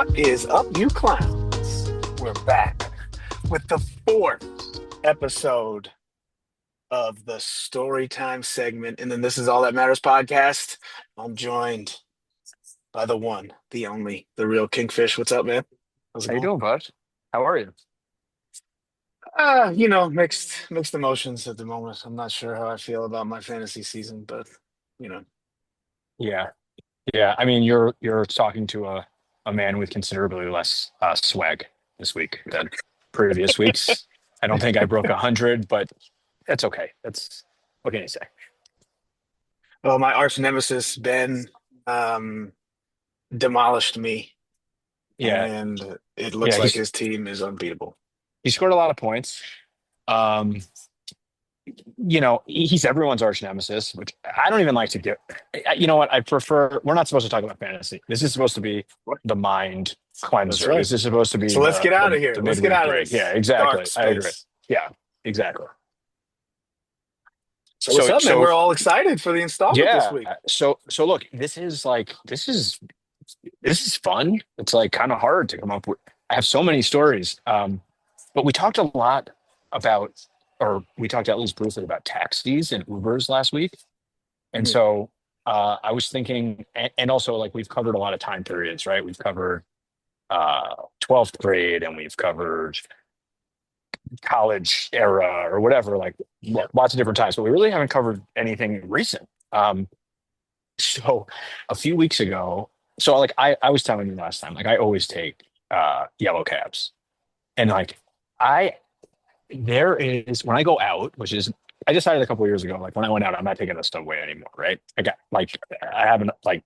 What is up, you clowns? We're back with the fourth episode of the Storytime segment. And then This Is All That Matters podcast. I'm joined by the one, the only, the real Kingfish. What's up, man? How's it How you going? doing, bud? How are you? Mixed emotions at the moment. I'm not sure how I feel about my fantasy season, but you know, Yeah, yeah. I mean, you're talking to a man with considerably less swag this week than previous weeks. I don't think I broke 100, but that's okay. That's what can you say? well, my arch nemesis Ben um demolished me, Yeah, and it looks yeah. like his team is unbeatable. He scored a lot of points. Um, he's everyone's arch nemesis, which I don't even like to get. You know what? I prefer. We're not supposed to talk about fantasy. This is supposed to be the mind That's cleanser. right. This is supposed to be So let's the get out the, of here. the Let's get midweek out of break. Yeah, this exactly. dark I agree. space. Yeah, exactly. So what's So up, man? so We're all excited for the installment this yeah. week. So look, this is fun. It's like kind of hard to come up with. I have so many stories. But we talked a lot about, or we talked at least briefly about taxis and Ubers last week. And Mhm. so I was thinking, and also like we've covered a lot of time periods, right? We've covered 12th grade and we've covered college era or whatever, like Yeah. lots of different times, but we really haven't covered anything recent. So a few weeks ago, so like I was telling you last time, like I always take yellow cabs. And like I there is when I go out, which is I decided a couple of years ago, like when I went out, I'm not taking the subway anymore, right? I got like I haven't like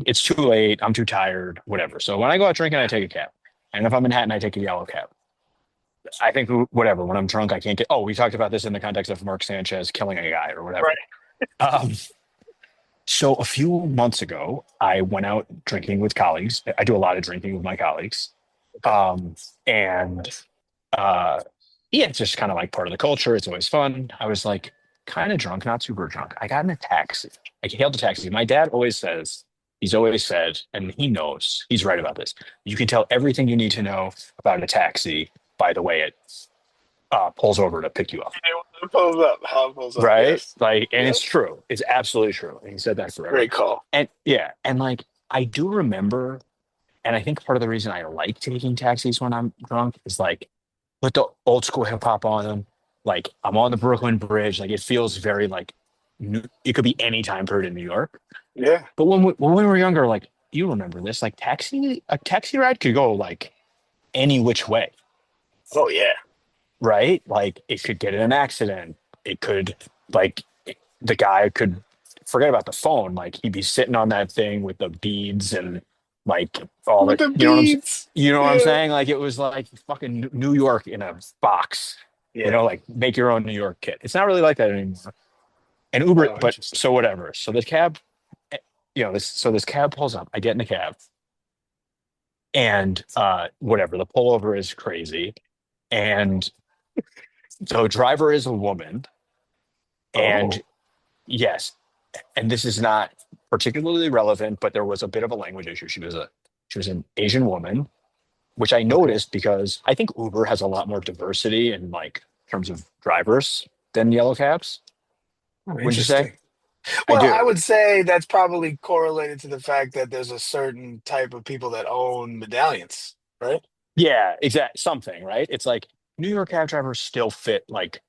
it's too late, I'm too tired, whatever. So when I go out drinking, I take a cab. And if I'm in Manhattan, I take a yellow cab. I think whatever, when I'm drunk, I can't get we talked about this in the context of Mark Sanchez killing a guy or whatever. Right. Um, so a few months ago, I went out drinking with colleagues. I do a lot of drinking with my colleagues. Okay. And uh, yeah, it's just kind of like part of the culture. It's always fun. I was like kind of drunk, not super drunk. I got in a taxi. I hailed a taxi. My dad always says, he's always said, and he knows, he's right about this. You can tell everything you need to know about a taxi by the way it pulls over to pick you up. It pulls up. How it pulls up. Right? Yes. Like, and Yep. it's true. It's absolutely true. And he said that forever. Great call. And yeah, and like I do remember, and I think part of the reason I like taking taxis when I'm drunk is like put the old school hip hop on them. Like I'm on the Brooklyn Bridge. Like it feels very like it could be any time period in New York. Yeah. But when we were younger, like you remember this, like a taxi ride could go like any which way, Oh yeah. right? Like it could get in an accident. It could like the guy could forget about the phone. Like he'd be sitting on that thing with the beads and like all With that. the beads. You know what I'm Yeah. saying? Like it was like fucking New York in a box. Yeah. Like make your own New York kit. It's not really like that anymore. And Uber, Oh, but interesting. so whatever. So this cab, this cab pulls up. I get in the cab, and whatever. The pullover is crazy, and the driver is a woman, and Oh. yes, and this is not particularly relevant, but there was a bit of a language issue. She was an Asian woman, which I Okay. noticed because I think Uber has a lot more diversity in like terms of drivers than yellow cabs. Oh, Wouldn't you say? interesting. I Well, I do. would say that's probably correlated to the fact that there's a certain type of people that own medallions, right? Yeah, exact something, right? It's like New York cab drivers still fit like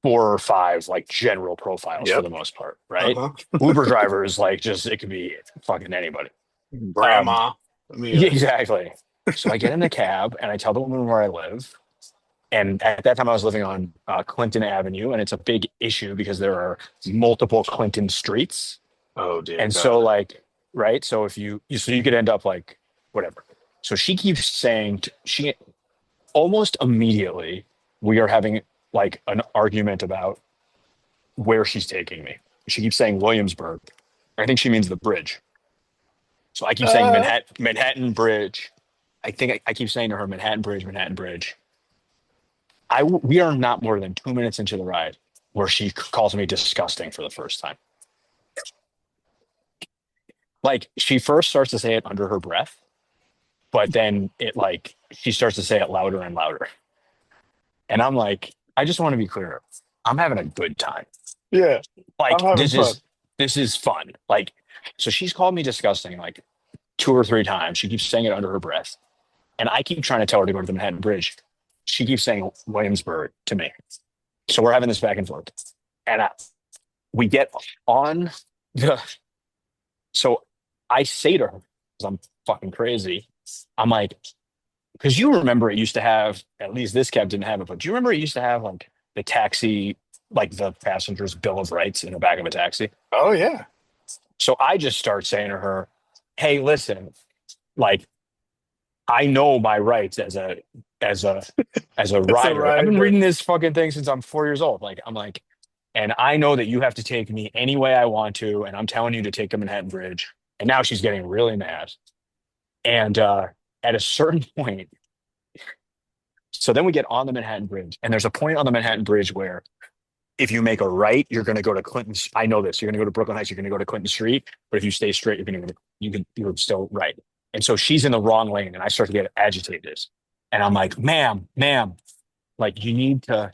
four or five like general profiles for Yep. the most part, right? Uh-huh. Uber drivers like just it could be fucking anybody. Um, Grandma. I mean, yeah, exactly. So I get in the cab and I tell the woman where I live. And at that time, I was living on Clinton Avenue, and it's a big issue because there are multiple Clinton streets. oh dear And so, God. like, right? So if so you could end up like whatever. So she keeps saying she almost immediately we are having like an argument about where she's taking me. She keeps saying Williamsburg. I think she means the bridge. So I keep saying Uh, Manhattan Bridge. I think I keep saying to her Manhattan Bridge, Manhattan Bridge. We are not more than 2 minutes into the ride where she calls me disgusting for the first time. Like she first starts to say it under her breath, but then it like she starts to say it louder and louder. And I'm like, I just want to be clear. I'm having a good time. Yeah, I'm Like having this fun. is fun. Like so she's called me disgusting like two or three times. She keeps saying it under her breath. And I keep trying to tell her to go to the Manhattan Bridge. She keeps saying Williamsburg to me. So we're having this back and forth. And we get on the so I say to her, because I'm fucking crazy, I'm like, because you remember it used to have, at least this cab didn't have it, but do you remember it used to have like the taxi, like the passenger's bill of rights in the back of a taxi? Oh yeah, So I just start saying to her, hey, listen, like I know my rights as a as a it's a rider. I've been rider. reading this fucking thing since I'm 4 years old. Like I'm like, and I know that you have to take me any way I want to, and I'm telling you to take the Manhattan Bridge. And now she's getting really mad. And at a certain point, so then we get on the Manhattan Bridge, and there's a point on the Manhattan Bridge where if you make a right, you're going to go to Clinton. I know this. You're going to go to Brooklyn Heights. You're going to go to Clinton Street. But if you stay straight, you're still right. And so she's in the wrong lane, and I start to get agitated. And I'm like, ma'am, like you need to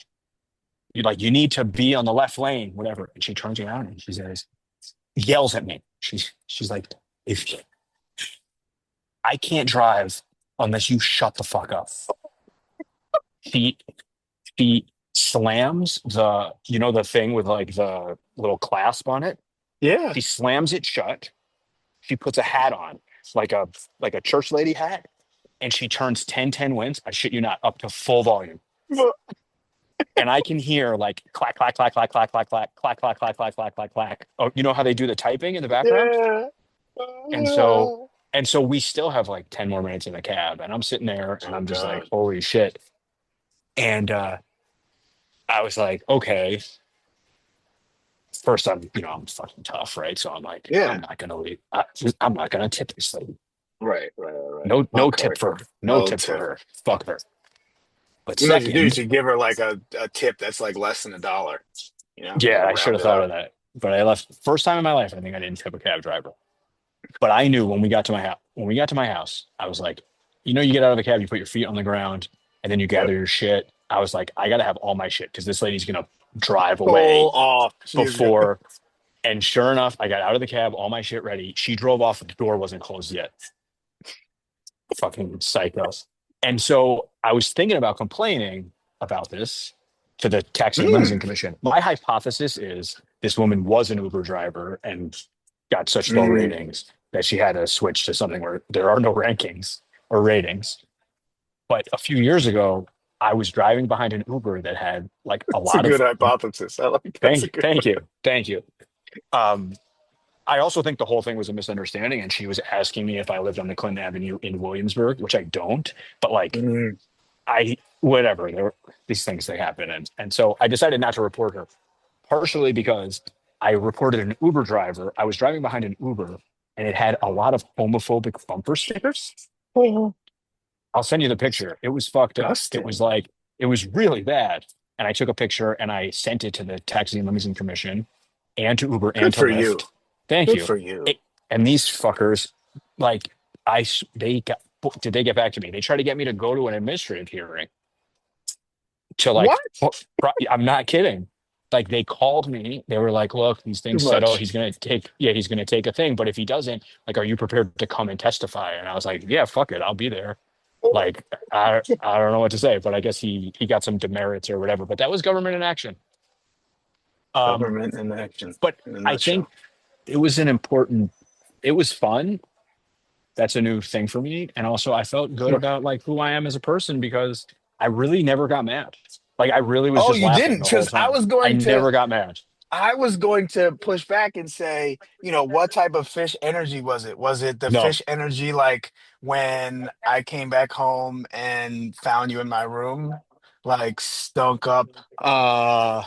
be on the left lane, whatever. And she turns around and she says, yells at me. She's like, if I can't drive unless you shut the fuck up. She she slams the thing with like the little clasp on it. Yeah, She slams it shut. She puts a hat on, like a like a church lady hat, and she turns 10-10 winds. I shit you not, up to full volume. but- And I can hear like clack, clack, clack, clack, clack, clack, clack, clack, clack, clack, clack, clack, clack, clack. Oh, you know how they do the typing in the background? yeah. And so and so we still have like 10 more minutes in the cab. And I'm sitting there and Oh I'm just like, God. holy shit. And I was like, okay. First, I'm fucking tough, right? So I'm like, I'm Yeah. not gonna leave. I'm not gonna tip this lady. Right. No Okay. tip for no No tip for tip. her. Fuck her. But You know what you do? You second, should give her like a tip that's like less than $1. yeah, Like I should round have it thought up. of that. But I left first time in my life. I think I didn't tip a cab driver. But I knew when we got to my house. When we got to my house, I was like, you get out of the cab, you put your feet on the ground, and then you gather Yep. your shit. I was like, I gotta have all my shit because this lady's gonna drive away Pull off. She is gonna. before. And sure enough, I got out of the cab, all my shit ready. She drove off. The door wasn't closed yet. Fucking psychos. And so I was thinking about complaining about this to the Taxi and Limousine Mm, Commission. My hypothesis is this woman was an Uber driver and got such low mm. ratings that she had to switch to something where there are no rankings or ratings. But a few years ago, I was driving behind an Uber that had like a It's a lot of good hypothesis. I like that's a thank good thank one. you. Thank you. Um, I also think the whole thing was a misunderstanding, and she was asking me if I lived on the Clinton Avenue in Williamsburg, which I don't. But like, Mm. I whatever, these things they happen, and so I decided not to report her, partially because I reported an Uber driver. I was driving behind an Uber, and it had a lot of homophobic bumper stickers. Oh, I'll send you the picture. It was fucked up. disgusting. It was really bad. And I took a picture and I sent it to the Taxi and Limousine Commission and to Uber and Good to for Lyft. you. Thank Good you. for you. It- and these fuckers, like, they got, did they get back to me? They tried to get me to go to an administrative hearing to like, What? I'm not kidding. Like they called me, they were like, look, these Too things said, oh, much. he's gonna take a thing. But if he doesn't, like, are you prepared to come and testify? And I was like, yeah, fuck it, I'll be there. Like I don't know what to say, but I guess he got some demerits or whatever. But that was government in action. Um, Government in action, but in a I think nutshell. it was an important. It was fun. That's a new thing for me, and also I felt good about like who I am as a person because I really never got mad. Like I really was Oh, just you laughing didn't? the whole Because time. I never got mad. I was going to push back and say, what type of fish energy was it? Was it the No. fish energy like when I came back home and found you in my room, like stunk up? Uh,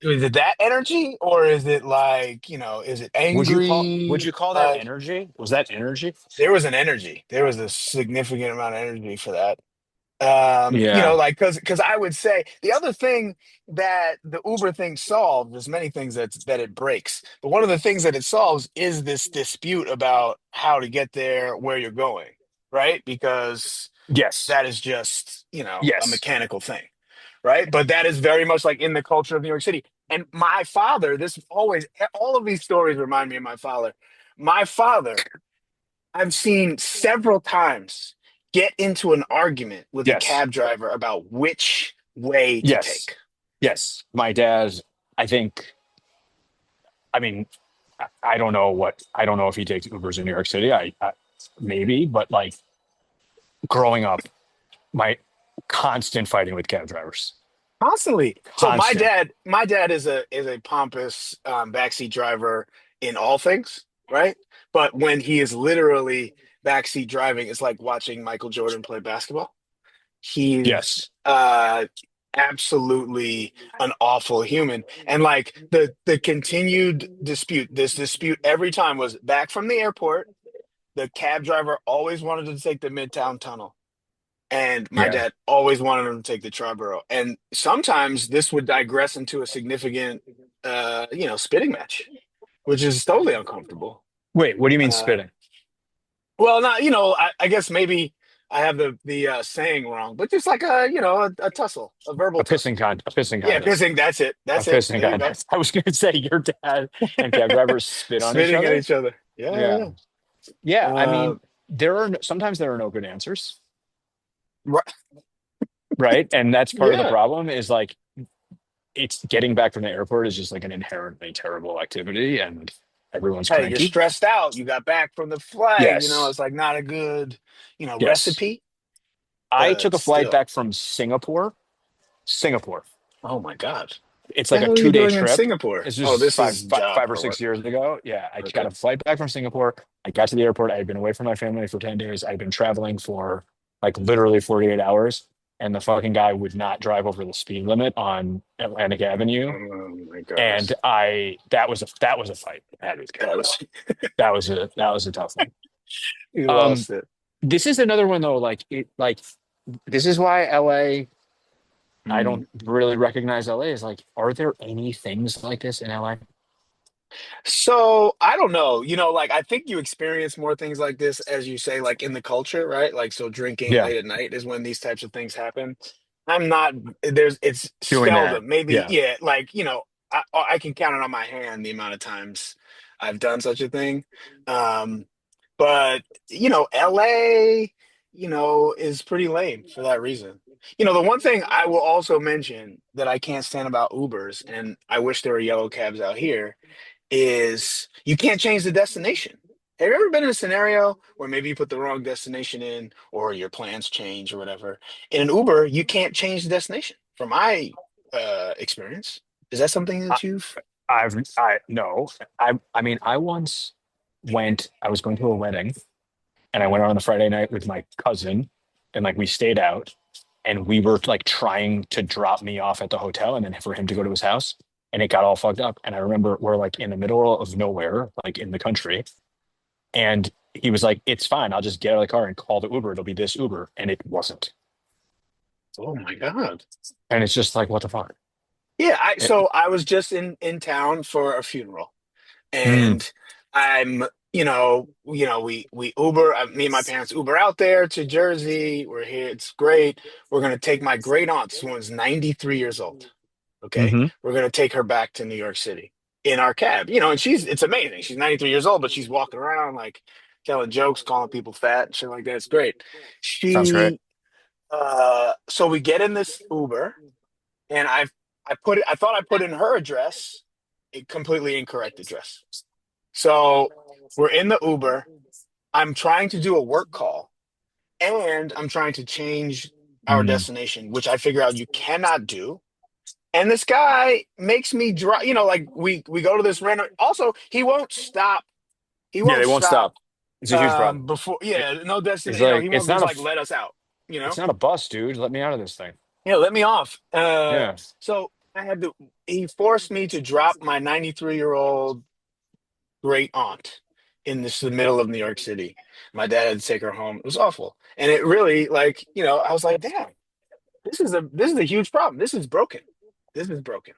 Is it that energy, or is it like, is it would angry? you call that Like energy? Was that energy? there was an energy. There was a significant amount of energy for that. Yeah. Like because I would say the other thing that the Uber thing solves, there's many things that it breaks, but one of the things that it solves is this dispute about how to get there, where you're going. right? Because Yes. that is just, a Yes. mechanical thing, right? But that is very much like in the culture of New York City. And my father, this always, all of these stories remind me of my father. My father, I've seen several times get into an argument with a Yes. cab driver about which way to Yes. take. Yes. My dad, I think, I mean, I don't know I don't know if he takes Ubers in New York City. I maybe, but like growing up, my constant fighting with cab drivers, Constantly. So constant. my dad is a pompous backseat driver in all things, right? But when he is literally backseat driving, it's like watching Michael Jordan play basketball. He's Yes. absolutely an awful human. And like the continued dispute, this dispute every time was back from the airport. The cab driver always wanted to take the Midtown Tunnel. And my Yeah. dad always wanted him to take the Triborough. And sometimes this would digress into a significant, spitting match, which is totally uncomfortable. Wait, what do you mean Uh, spitting? well, not, I guess maybe I have the saying wrong, but just like a tussle, a verbal tussle. A pissing Yeah, contest. pissing. That's it. A That's it. pissing There you go. contest. I was going to say your dad and cab drivers spit on each Spitting at other. each other. Yeah, Yeah. yeah. Yeah. I Uh, mean, sometimes there are no good answers, right. right? And that's part of the Yeah. problem is like it's getting back from the airport is just like an inherently terrible activity and everyone's Hey, you're cranky. stressed out. You got back from the flight. Yes. It's like not a good, Yes. recipe, I but took a flight still. back from Singapore. Singapore. Oh my God. It's The like a hell are you 2 day doing in trip. Singapore? It's Oh, just this is job five or or what? 6 years ago. Yeah, I got Okay. a flight back from Singapore. I got to the airport. I had been away from my family for 10 days. I'd been traveling for like literally 48 hours. And the fucking guy would not drive over the speed limit on Atlantic Avenue. Oh my And goodness. that was a fight I had with the cab That driver. was That was a tough one. you Um, lost it. this is another one though. This is why LA. I Mm. don't really recognize LA as like. Are there any things like this in LA? So I don't know. Like I think you experience more things like this as you say, like in the culture, right? Like so drinking Yeah, late at night is when these types of things happen. I'm not it's doing that. seldom. Maybe, Yeah. yeah, like, I can count it on my hand the amount of times I've done such a thing. Um, but LA, is pretty lame for that reason. The one thing I will also mention that I can't stand about Ubers, and I wish there were yellow cabs out here, is you can't change the destination. Have you ever been in a scenario where maybe you put the wrong destination in or your plans change or whatever? In an Uber, you can't change the destination. From my experience, is that something I, that you've? I no. I mean, I once I was going to a wedding and I went out on a Friday night with my cousin and like we stayed out and we were like trying to drop me off at the hotel and then for him to go to his house and it got all fucked up. And I remember we're like in the middle of nowhere, like in the country. And he was like, it's fine. I'll just get out of the car and call the Uber. It'll be this Uber. And it wasn't. Oh my God. And it's just like, what the fuck? Yeah, I It, so I was just in town for a funeral, mm, and I'm, we Uber. Me and my parents Uber out there to Jersey. We're here. It's great. We're gonna take my great aunt. This one's 93 years old. Okay, hmm we're gonna take her back to New York City in our cab. And it's amazing. She's 93 years old, but she's walking around like telling jokes, calling people fat and shit like that. It's great. Sounds great. So we get in this Uber, and I thought I put in her address, a completely incorrect address. So we're in the Uber. I'm trying to do a work call, and I'm trying to change our Mm. destination, which I figure out you cannot do. And this guy makes me drive, like we go to this random. Also, he won't stop. He Yeah, won't they won't stop stop. It's a huge problem. before. It, Yeah, no it's destination. He like won't just like let us out. You it's know. not a bus, dude. Let me out of this thing. Yeah, let me off. Yeah. So I had to. He forced me to drop my 93-year-old great aunt in the middle of New York City. My dad had to take her home. It was awful, and it really like I was like, damn, this is a huge problem. This is broken. This is broken.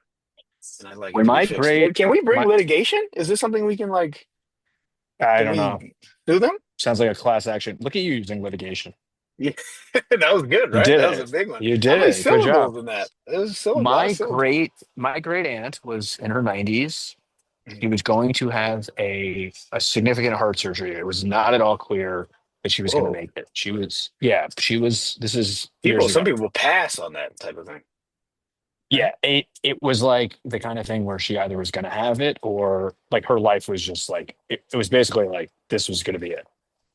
And I'd like it When to be my fixed. great Can we bring my litigation? Is this something we can like? I Can don't know. we do them? Sounds like a class action. Look at you using litigation. Yeah, that was good, You right? did That was a it. big one. You How did many it. Good job. syllables in that? It was a lot of syllables. My great aunt was in her 90s. She Mhm. was going to have a significant heart surgery. It was not at all clear that she was going to Whoa. make it. She was, yeah, she was, this is years Some ago. people will pass on that type of thing, right? Yeah, it was like the kind of thing where she either was going to have it or like her life was just like it was basically like this was going to be it.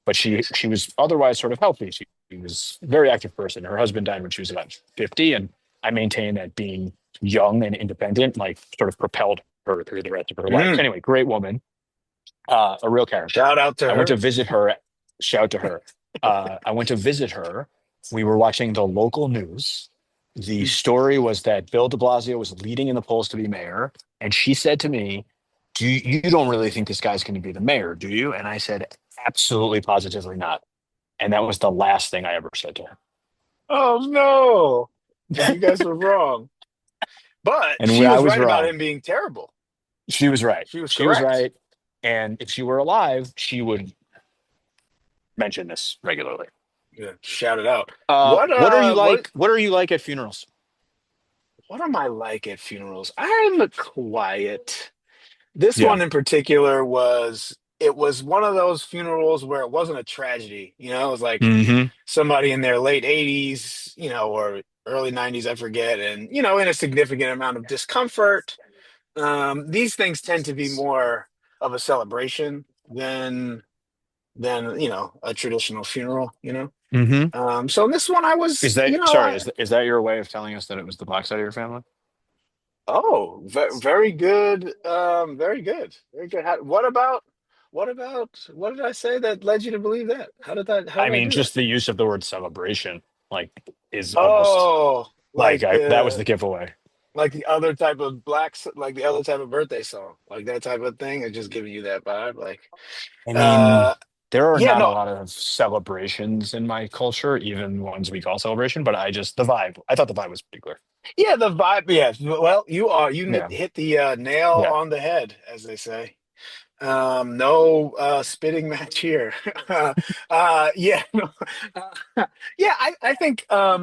But she was otherwise sort of healthy. She was a very active person. Her husband died when she was about 50, and I maintain that being young and independent like sort of propelled her through the rest of her life. Mm. Anyway, great woman, a real character. Shout out to I went to her. visit her. Shout to her. I went to visit her. We were watching the local news. The Mm. story was that Bill de Blasio was leading in the polls to be mayor. And she said to me, you don't really think this guy's going to be the mayor, do you? And I said, absolutely, positively not. And that was the last thing I ever said to her. Oh no. And you guys were wrong. But And she I was was right about wrong. him being terrible. She was right. She was She was correct. right. And if she were alive, she would mention this regularly. Yeah, shout it out. What What are you what like? What are you like at funerals? what am I like at funerals? I'm quiet. This Yeah. one in particular it was one of those funerals where it wasn't a tragedy. It was like Hmm. somebody in their late 80s, or early 90s, I forget, and in a significant amount of discomfort. These things tend to be more of a celebration than a traditional funeral. Hmm. So in this one I was, Is that sorry? Is that your way of telling us that it was the black side of your family? oh, very good. Very good. Very good. What did I say that led you to believe that? How I did I mean, do that? just the use of the word celebration, like, is almost Oh, like that was the giveaway. like the other type of like the other type of birthday song, like that type of thing. It's just giving you that vibe. Like, I mean, uh, there are yeah, not a no, lot of celebrations in my culture, even ones we call celebration. But I just the vibe. I thought the vibe was pretty clear. yeah, the vibe. Yeah, well, Yeah. hit the nail Yeah. on the head, as they say. No spitting match here. Yeah, no, yeah. I think how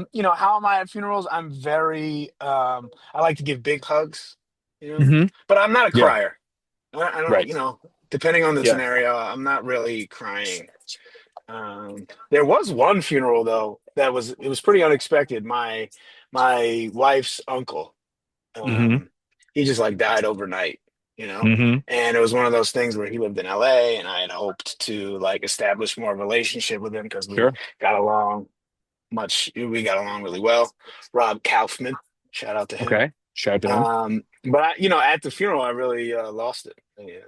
am I at funerals? I'm very I like to give big hugs, Hmm. but I'm not a Yeah. crier. I don't, Right. depending on the Yeah. scenario, I'm not really crying. There was one funeral though it was pretty unexpected. My wife's uncle. Hmm. Um, he just like died overnight, you know? Hmm. And it was one of those things where he lived in LA and I had hoped to like establish more of a relationship with him because Sure. got along we got along really well. Rob Kaufman, shout out to him. Okay. Shout out to him. But at the funeral I really lost it. Yeah.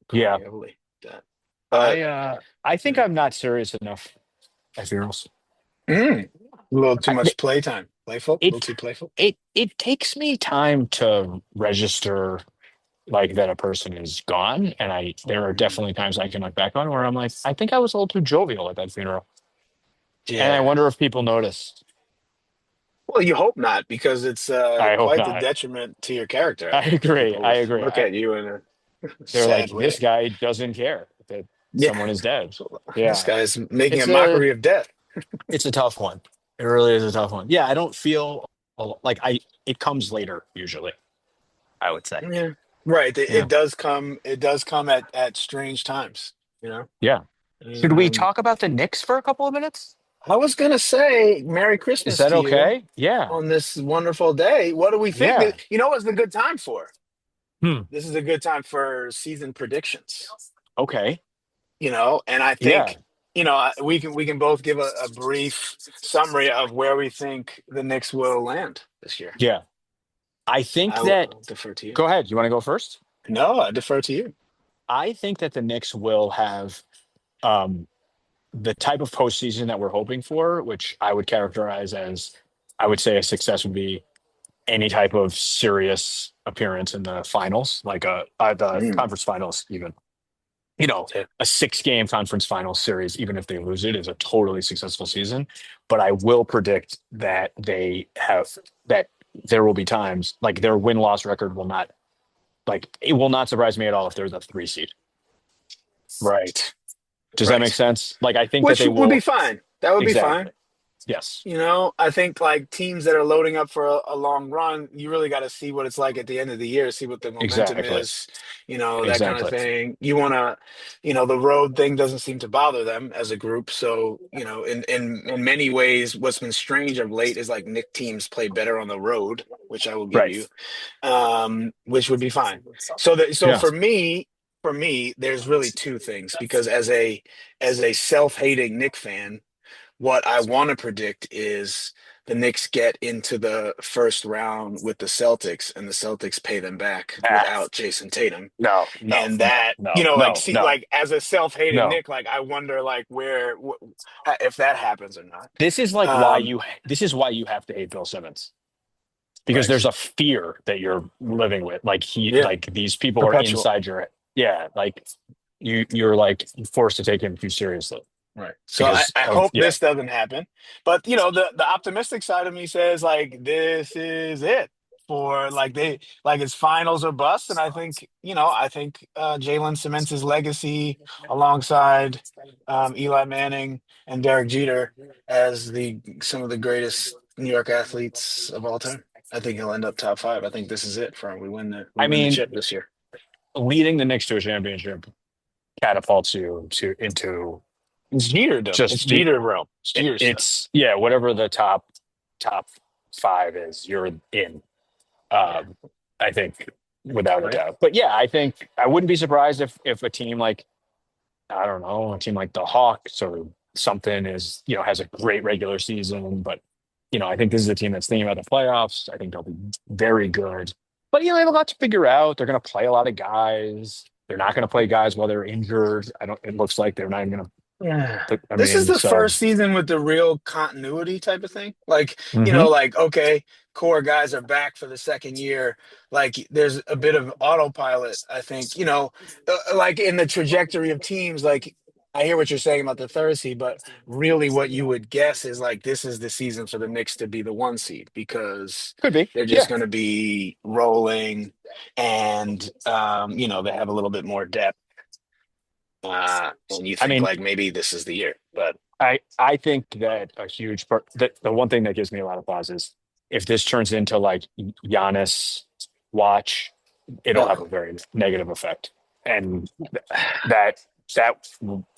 Crying heavily. That. But I think I'm not serious enough at funerals. a little too I, much playtime. Playful, a little it too playful. it takes me time to register like that a person is gone, and I there are Mm. definitely times I can look back on where I'm like, I think I was a little too jovial at that funeral, and I Yeah. wonder if people noticed. Well, you hope not, because it's I hope quite the not. detriment to your character. I I think agree. I people agree. look at you in a They're like, sad this way. guy doesn't care that Yeah, someone is dead. so this Yeah, guy's making a it's a mockery of death. it's a tough one. It really is a tough one. Yeah, I don't feel like I. It comes later usually. I would say. Yeah, right. Yeah. It does come. It does come at strange times. You know. Yeah. Should we Um, talk about the Knicks for a couple of minutes? I was gonna say Merry Is Christmas that to you okay? Yeah. on this wonderful day. What do we think? Yeah. What's the good time for? Hmm. This is a good time for season predictions. Okay. And I Yeah. think we can both give a brief summary of where we think the Knicks will land this year. Yeah. I think that, I'll defer to you. go ahead. You want to go first? No, I defer to you. I think that the Knicks will have um, the type of postseason that we're hoping for, which I would characterize as, I would say a success would be any type of serious appearance in the finals, like the Mm, conference finals, even. You know, yeah. a 6 game conference final series, even if they lose it, is a totally successful season. But I will predict that that there will be times like their win loss record will not, like, it will not surprise me at all if they're the 3 seed. Right. Does that make Right. sense? Like, I think that Which they would be will. fine. That would be fine. Exactly. Yes. I think like teams that are loading up for a long run, you really got to see what it's like at the end of the year, see what the momentum Exactly. is, that kind of Exactly. thing. You want to, the road thing doesn't seem to bother them as a group. So, in many ways, what's been strange of late is like Nick teams play better on the road, which I will give Right. you, which would be fine. So Yeah. for me, there's really two things because as a self-hating Nick fan, what I want to predict is the Knicks get into the first round with the Celtics, and the Celtics pay them back Ah, without Jason Tatum. no, no, And no, that, no, like, no, see, no, like as a self-hating no. Nick, like I wonder, like if that happens or not. This is like why Um, you. This is why you have to hate Bill Simmons, because right. there's a fear that you're living with. Yeah. Like these people are Perpetual. inside your. Yeah, like you're like forced to take him too seriously Right. So I, because I of hope this doesn't happen. But the optimistic side of me says like this is it for like it's finals or bust. And I think Jalen cements his legacy alongside Eli Manning and Derek Jeter as the some of the greatest New York athletes of all time. I think he'll end up top five. I think this is it for him. We I win the mean, chip this year. leading the Knicks to a championship catapults you to into It's Jeterdom. It's just Jeter realm. It's Jeter stuff. it's yeah, whatever the top five is, you're in. Yeah. Um, I think without a Right. doubt. But yeah, I think I wouldn't be surprised if a team like I don't know, a team like the Hawks or something is has a great regular season, but I think this is a team that's thinking about the playoffs. I think they'll be very good, but they have a lot to figure out. They're going to play a lot of guys. They're not going to play guys while they're injured. I don't. It looks like they're not even going Yeah. to. I This is mean, the so. first season with the real continuity type of thing. Like, Hmm. okay, core guys are back for the second year. Like, there's a bit of autopilot, I think, like in the trajectory of teams. Like, I hear what you're saying about the third seed, but really what you would guess is like this is the season for the Knicks to be the one seed because Could be. they're just Yeah. going to be rolling and, they have a little bit more depth. And you I think mean, like maybe this is the year, but I think that a huge part that the one thing that gives me a lot of pause is if this turns into like Giannis watch, it'll uh, have a very negative effect, and that that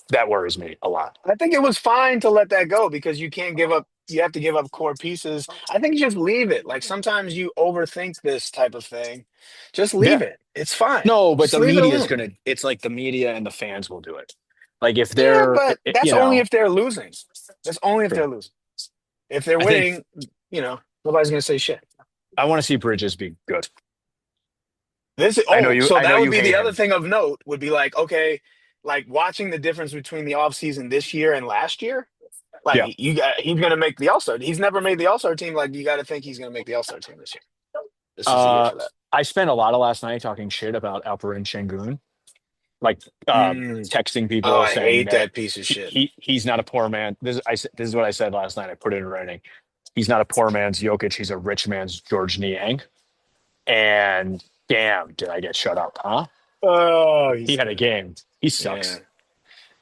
that worries me a lot. I think it was fine to let that go because you can't give up. You have to give up core pieces. I think just leave it. Like sometimes you overthink this type of thing. Just leave Yeah, it. It's fine. no, but Just the leave it media is alone. gonna. It's like the media and the fans will do it. Like if Yeah, they're, but that's only if they're losing. That's only if they're true. losing. If they're I think winning, nobody's gonna say shit. I want to see Bridges be good. So I know that would you be hate the other him. thing of note would be like, okay, like watching the difference between the offseason this year and last year. Like Yeah. he's gonna make the All-Star. He's never made the All-Star team. Like you got to think he's gonna make the All-Star team this year. This is the year for that. I spent a lot of last night talking shit about Alperen Şengün, like Mm. texting Oh, people I saying hate that that piece of shit. he's not a poor man. This is what I said last night. I put it in writing. He's not a poor man's Jokic. He's a rich man's George Niang. And damn, did I get shut up, huh? Oh, He he's had a good. game. He Yeah. sucks.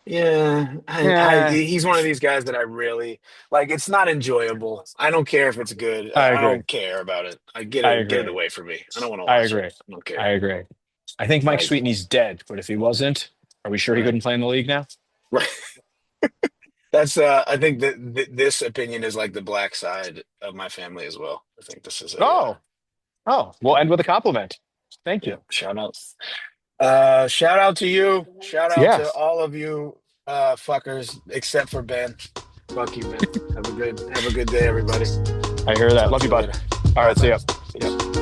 Yeah, Yeah, he's one of these guys that I really like. It's not enjoyable. I don't care if it's good. I I agree. don't care about it. I I get it agree. away from me. I don't want to I watch it. agree. I don't I care. agree. I think Mike Like, Sweeteney's dead, but if he wasn't, are we sure he right, couldn't play in the league now? right. That's I think that this opinion is like the black side of my family as well. I think this is a Oh, oh, we'll end with a compliment. Thank yeah, you. shout out. Shout out to you. Shout out Yeah, to all of you fuckers except for Ben. Fuck you, Ben. Have a good day, everybody. I hear that. Talk Love to you, you bud. later. All All right, right, see bud. ya. Peace.